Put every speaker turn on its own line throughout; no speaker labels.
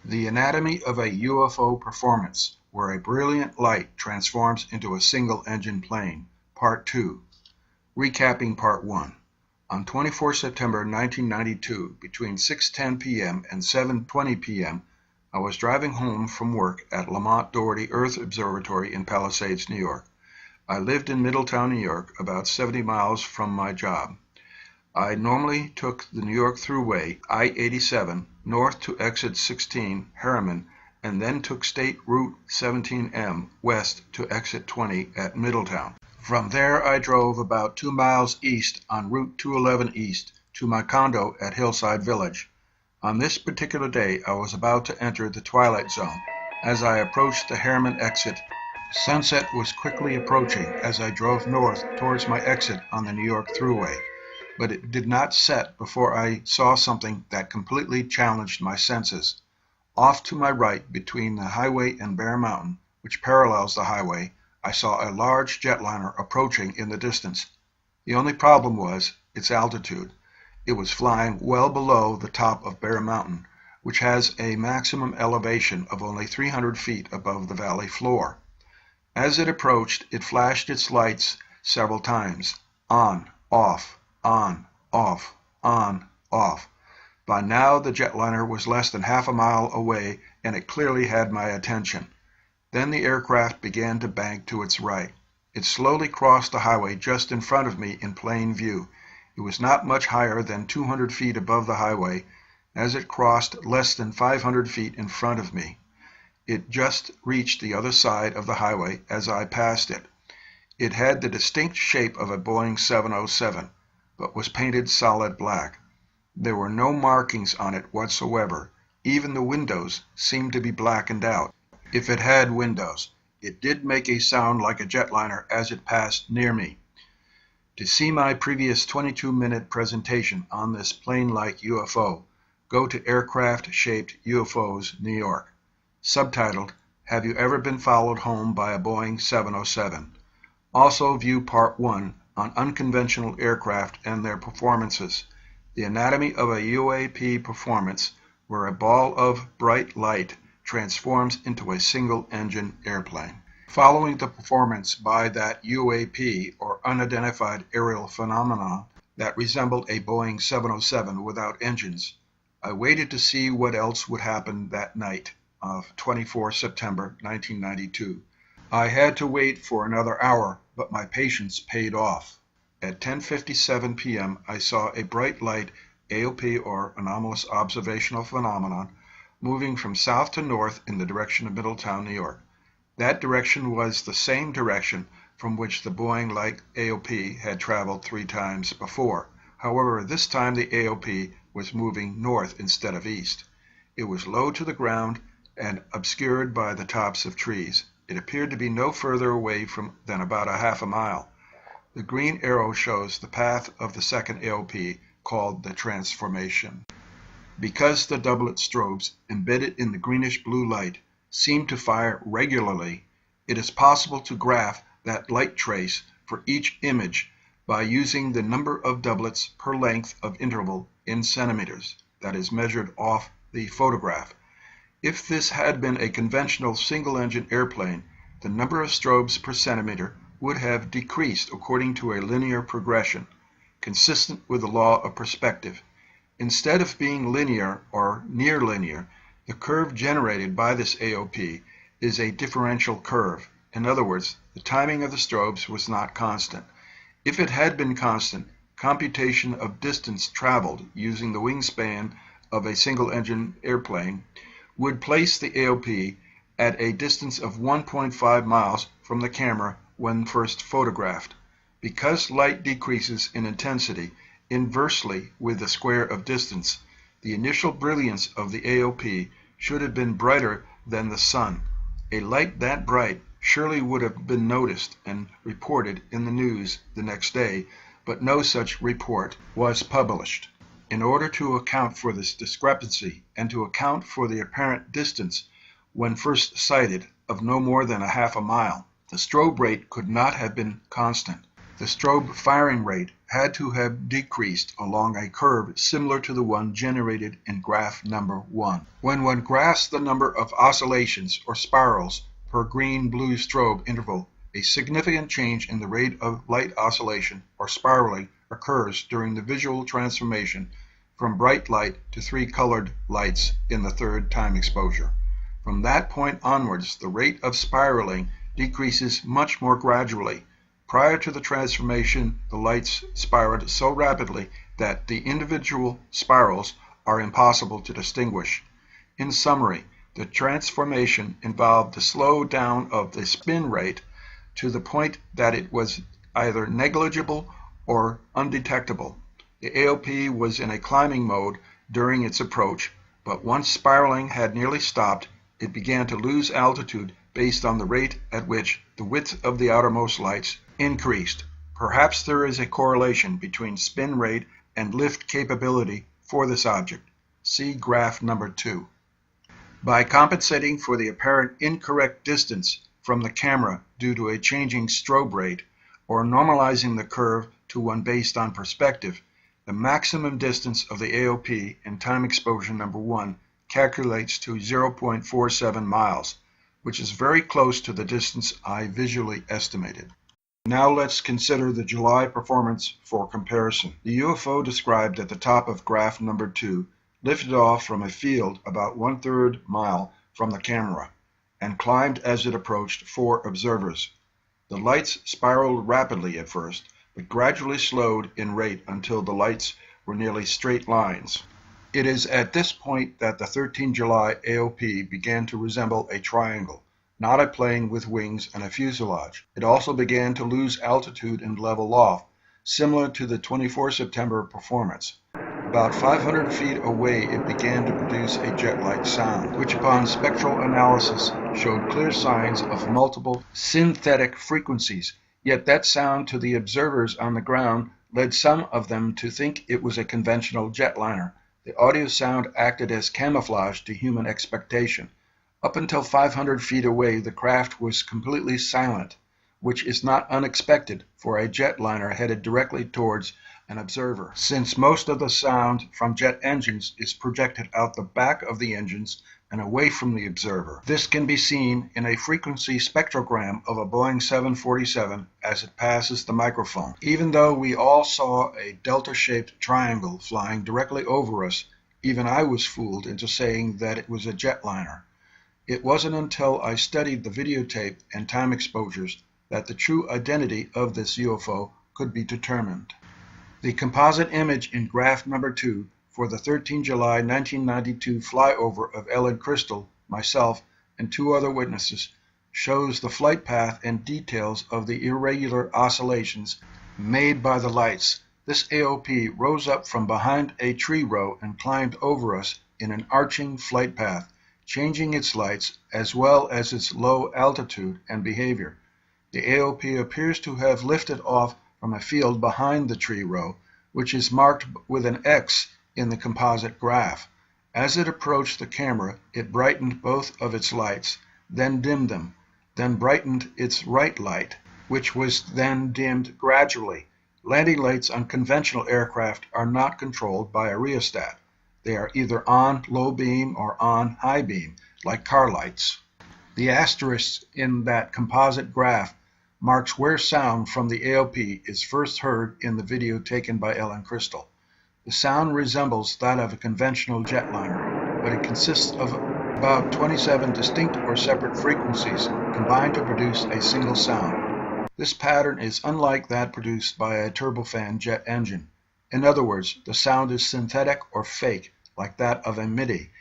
The Anatomy of a UFO Performance, where a brilliant light transforms into a single-engine plane, Part 2. Recapping Part 1. On 24 September 1992, between 6:10 p.m. and 7:20 p.m., I was driving home from work at Lamont Doherty Earth Observatory in Palisades, New York. I lived in Middletown, New York, about 70 miles from my job. I normally took the New York Thruway, I-87, north to exit 16, Harriman, and then took State Route 17M west to exit 20 at Middletown. From there I drove about 2 miles east on Route 211 east to my condo at Hillside Village. On this particular day I was about to enter the twilight zone. As I approached the Harriman exit, sunset was quickly approaching as I drove north towards my exit on the New York Thruway. But it did not set before I saw something that completely challenged my senses. Off to my right, between the highway and Bear Mountain, which parallels the highway, I saw a large jetliner approaching in the distance. The only problem was its altitude. It was flying well below the top of Bear Mountain, which has a maximum elevation of only 300 feet above the valley floor. As it approached, it flashed its lights several times, on, off, on, off, on, off. By now the jetliner was less than half a mile away, and it clearly had my attention. Then the aircraft began to bank to its right. It slowly crossed the highway just in front of me in plain view. It was not much higher than 200 feet above the highway. As it crossed less than 500 feet in front of me, it just reached the other side of the highway as I passed it. It had the distinct shape of a Boeing 707. But was painted solid black. There were no markings on it whatsoever. Even the windows seemed to be blackened out. If it had windows, it did make a sound like a jetliner as it passed near me. To see my previous 22-minute presentation on this plane-like UFO, go to Aircraft-Shaped UFOs, New York. Subtitled, Have You Ever Been Followed Home by a Boeing 707? Also view Part 1 on unconventional aircraft and their performances, the anatomy of a UAP performance where a ball of bright light transforms into a single-engine airplane. Following the performance by that UAP, or unidentified aerial phenomenon, that resembled a Boeing 707 without engines, I waited to see what else would happen that night of 24 September 1992. I had to wait for another hour, but my patience paid off. At 10:57 p.m. I saw a bright light AOP, or anomalous observational phenomenon, moving from south to north in the direction of Middletown, New York. That direction was the same direction from which the Boeing-like AOP had traveled 3 times before. However, this time the AOP was moving north instead of east. It was low to the ground and obscured by the tops of trees. It appeared to be no further away than about a half a mile. The green arrow shows the path of the second AOP, called the transformation. Because the doublet strobes embedded in the greenish-blue light seem to fire regularly, it is possible to graph that light trace for each image by using the number of doublets per length of interval in centimeters, that is measured off the photograph. If this had been a conventional single-engine airplane, the number of strobes per centimeter would have decreased according to a linear progression, consistent with the law of perspective. Instead of being linear or near linear, the curve generated by this AOP is a differential curve. In other words, the timing of the strobes was not constant. If it had been constant, computation of distance traveled using the wingspan of a single-engine airplane would place the AOP at a distance of 1.5 miles from the camera when first photographed. Because light decreases in intensity inversely with the square of distance, the initial brilliance of the AOP should have been brighter than the sun. A light that bright surely would have been noticed and reported in the news the next day, but no such report was published. In order to account for this discrepancy and to account for the apparent distance when first sighted of no more than a half a mile, the strobe rate could not have been constant. The strobe firing rate had to have decreased along a curve similar to the one generated in graph number 1. When one graphs the number of oscillations or spirals per green-blue strobe interval, a significant change in the rate of light oscillation or spiraling occurs during the visual transformation from bright light to three colored lights in the third time exposure. From that point onwards, the rate of spiraling decreases much more gradually. Prior to the transformation, the lights spiraled so rapidly that the individual spirals are impossible to distinguish. In summary, the transformation involved the slow down of the spin rate to the point that it was either negligible or undetectable. The AOP was in a climbing mode during its approach, but once spiraling had nearly stopped, it began to lose altitude based on the rate at which the width of the outermost lights increased. Perhaps there is a correlation between spin rate and lift capability for this object. See graph number 2. By compensating for the apparent incorrect distance from the camera due to a changing strobe rate, or normalizing the curve to one based on perspective, the maximum distance of the AOP in time exposure number 1 calculates to 0.47 miles, which is very close to the distance I visually estimated. Now let's consider the July performance for comparison. The UFO described at the top of graph number 2 lifted off from a field about 1/3 mile from the camera and climbed as it approached 4 observers. The lights spiraled rapidly at first, but gradually slowed in rate until the lights were nearly straight lines. It is at this point that the 13 July AOP began to resemble a triangle, not a plane with wings and a fuselage. It also began to lose altitude and level off, similar to the 24 September performance. About 500 feet away it began to produce a jet-like sound, which upon spectral analysis showed clear signs of multiple synthetic frequencies, yet that sound to the observers on the ground led some of them to think it was a conventional jetliner. The audio sound acted as camouflage to human expectation. Up until 500 feet away, the craft was completely silent, which is not unexpected for a jetliner headed directly towards an observer, since most of the sound from jet engines is projected out the back of the engines and away from the observer. This can be seen in a frequency spectrogram of a Boeing 747 as it passes the microphone. Even though we all saw a delta-shaped triangle flying directly over us, even I was fooled into saying that it was a jetliner. It wasn't until I studied the videotape and time exposures that the true identity of this UFO could be determined. The composite image in graph number 2 for the 13 July 1992 flyover of Ellen Crystal, myself, and 2 other witnesses shows the flight path and details of the irregular oscillations made by the lights. This AOP rose up from behind a tree row and climbed over us in an arching flight path, changing its lights as well as its low altitude and behavior. The AOP appears to have lifted off from a field behind the tree row, which is marked with an X in the composite graph. As it approached the camera, it brightened both of its lights, then dimmed them, then brightened its right light, which was then dimmed gradually. Landing lights on conventional aircraft are not controlled by a rheostat. They are either on low beam or on high beam, like car lights. The asterisk in that composite graph marks where sound from the AOP is first heard in the video taken by Ellen Crystal. The sound resembles that of a conventional jetliner, but it consists of about 27 distinct or separate frequencies combined to produce a single sound. This pattern is unlike that produced by a turbofan jet engine. In other words, the sound is synthetic or fake, like that of a MIDI.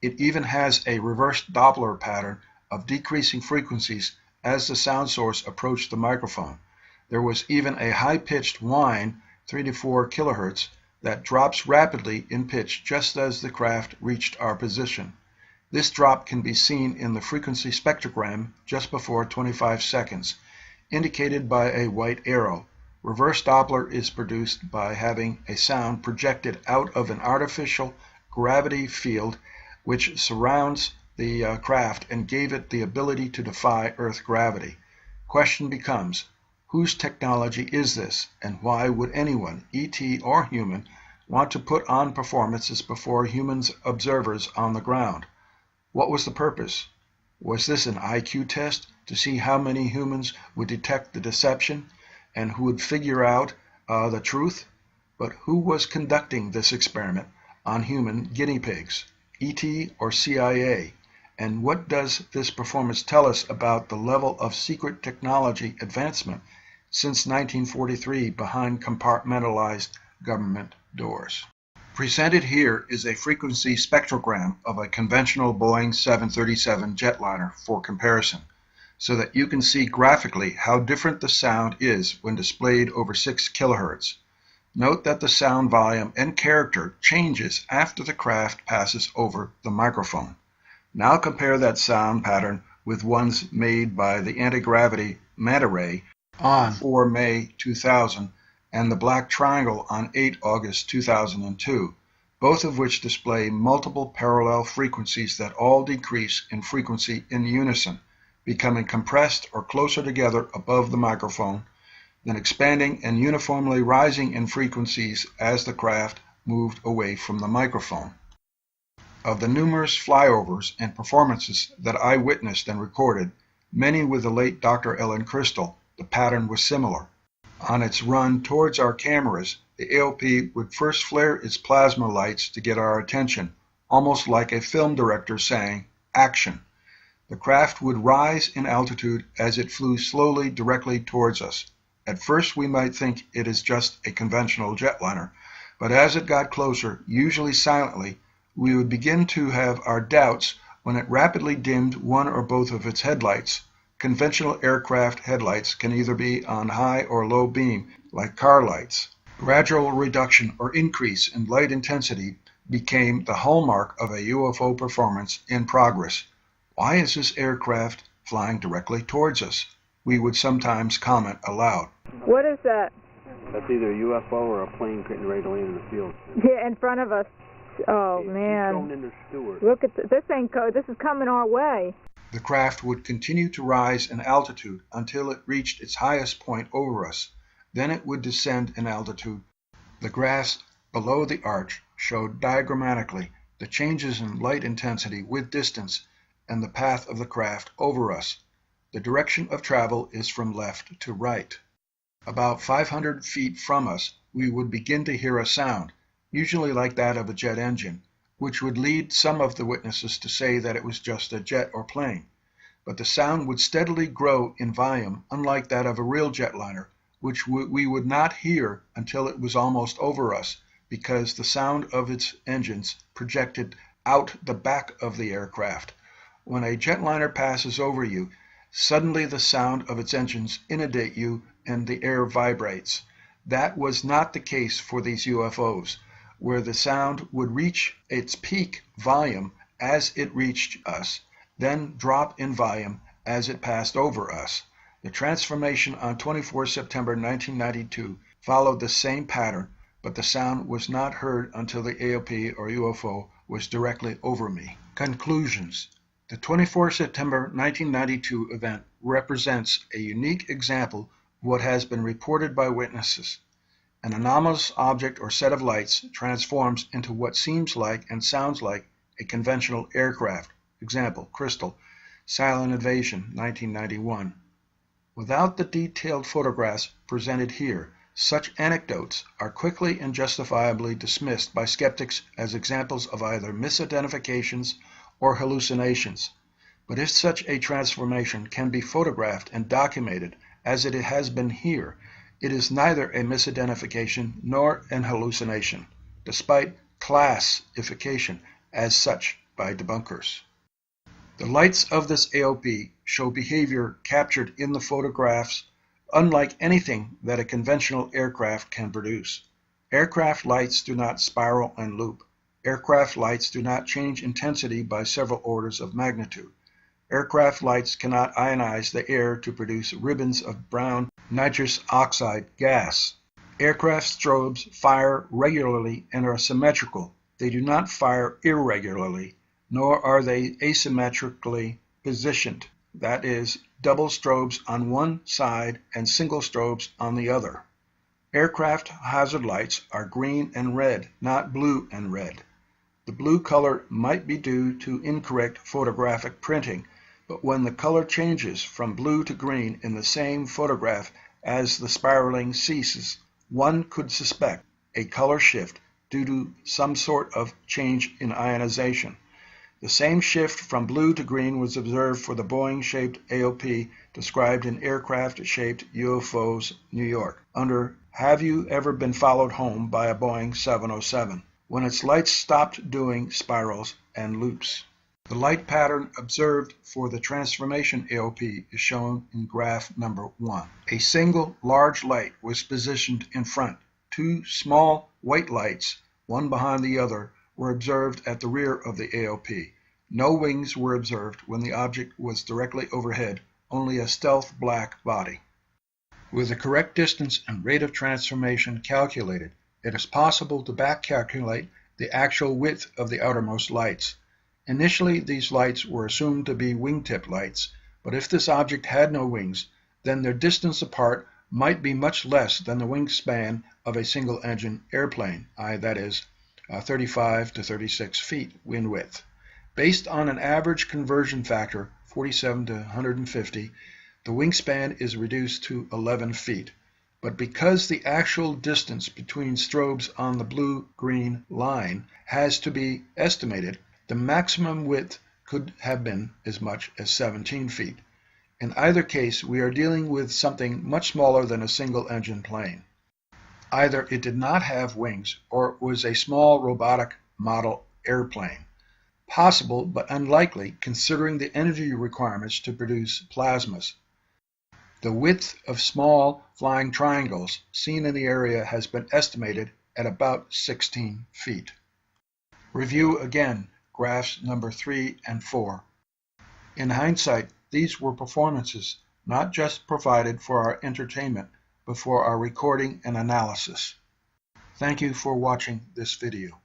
It even has a reverse Doppler pattern of decreasing frequencies as the sound source approached the microphone. There was even a high-pitched whine, 3 to 4 kilohertz, that drops rapidly in pitch just as the craft reached our position. This drop can be seen in the frequency spectrogram just before 25 seconds, indicated by a white arrow. Reverse Doppler is produced by having a sound projected out of an artificial gravity field which surrounds the craft and gave it the ability to defy Earth gravity. Question becomes, Whose technology is this, and why would anyone, ET or human, want to put on performances before humans observers on the ground? What was the purpose? Was this an IQ test to see how many humans would detect the deception and who would figure out the truth? But who was conducting this experiment on human guinea pigs, ET or CIA? And what does this performance tell us about the level of secret technology advancement since 1943 behind compartmentalized government doors? Presented here is a frequency spectrogram of a conventional Boeing 737 jetliner for comparison, so that you can see graphically how different the sound is when displayed over 6 kilohertz. Note that the sound volume and character changes after the craft passes over the microphone. Now compare that sound pattern with ones made by the anti-gravity manta ray on 4 May 2000 and the black triangle on 8 August 2002, both of which display multiple parallel frequencies that all decrease in frequency in unison, becoming compressed or closer together above the microphone, then expanding and uniformly rising in frequencies as the craft moved away from the microphone. Of the numerous flyovers and performances that I witnessed and recorded, many with the late Dr. Ellen Crystal, the pattern was similar. On its run towards our cameras, the AOP would first flare its plasma lights to get our attention, almost like a film director saying, "Action." The craft would rise in altitude as it flew slowly directly towards us. At first we might think it is just a conventional jetliner, but as it got closer, usually silently, we would begin to have our doubts when it rapidly dimmed one or both of its headlights. Conventional aircraft headlights can either be on high or low beam, like car lights. Gradual reduction or increase in light intensity became the hallmark of a UFO performance in progress. Why is this aircraft flying directly towards us? We would sometimes comment aloud.
What is that?
That's either a UFO or a plane getting ready to land in the field.
Yeah, in front of us. Oh, man. Look at this. This is coming our way.
The craft would continue to rise in altitude until it reached its highest point over us. Then it would descend in altitude. The graphs below the arch showed diagrammatically the changes in light intensity with distance and the path of the craft over us. The direction of travel is from left to right. About 500 feet from us, we would begin to hear a sound, usually like that of a jet engine, which would lead some of the witnesses to say that it was just a jet or plane. But the sound would steadily grow in volume, unlike that of a real jetliner, which we would not hear until it was almost over us, because the sound of its engines projected out the back of the aircraft. When a jetliner passes over you, suddenly the sound of its engines inundate you and the air vibrates. That was not the case for these UFOs, where the sound would reach its peak volume as it reached us, then drop in volume as it passed over us. The transformation on 24 September 1992 followed the same pattern, but the sound was not heard until the AOP or UFO was directly over me. Conclusions. The 24 September 1992 event represents a unique example of what has been reported by witnesses. An anomalous object or set of lights transforms into what seems like and sounds like a conventional aircraft. Example, Crystal, Silent Invasion, 1991. Without the detailed photographs presented here, such anecdotes are quickly and justifiably dismissed by skeptics as examples of either misidentifications or hallucinations. But if such a transformation can be photographed and documented as it has been here, it is neither a misidentification nor an hallucination, despite classification as such by debunkers. The lights of this AOP show behavior captured in the photographs unlike anything that a conventional aircraft can produce. Aircraft lights do not spiral and loop. Aircraft lights do not change intensity by several orders of magnitude. Aircraft lights cannot ionize the air to produce ribbons of brown nitrous oxide gas. Aircraft strobes fire regularly and are symmetrical. They do not fire irregularly, nor are they asymmetrically positioned. that is, double strobes on one side and single strobes on the other. Aircraft hazard lights are green and red, not blue and red. The blue color might be due to incorrect photographic printing, but when the color changes from blue to green in the same photograph as the spiraling ceases, one could suspect a color shift due to some sort of change in ionization. The same shift from blue to green was observed for the Boeing-shaped AOP described in Aircraft-Shaped UFOs, New York, under Have You Ever Been Followed Home by a Boeing 707, when its lights stopped doing spirals and loops. The light pattern observed for the transformation AOP is shown in graph number 1. A single large light was positioned in front. Two small white lights, one behind the other, were observed at the rear of the AOP. No wings were observed when the object was directly overhead, only a stealth black body. With the correct distance and rate of transformation calculated, it is possible to back-calculate the actual width of the outermost lights. Initially, these lights were assumed to be wingtip lights, but if this object had no wings, then their distance apart might be much less than the wingspan of a single-engine airplane, that is, 35 to 36 feet wind width. Based on an average conversion factor, 47 to 150, the wingspan is reduced to 11 feet. But because the actual distance between strobes on the blue-green line has to be estimated, the maximum width could have been as much as 17 feet. In either case, we are dealing with something much smaller than a single-engine plane. Either it did not have wings, or it was a small robotic model airplane. Possible, but unlikely, considering the energy requirements to produce plasmas. The width of small flying triangles seen in the area has been estimated at about 16 feet. Review again graphs number 3 and 4. In hindsight, these were performances not just provided for our entertainment, but for our recording and analysis. Thank you for watching this video.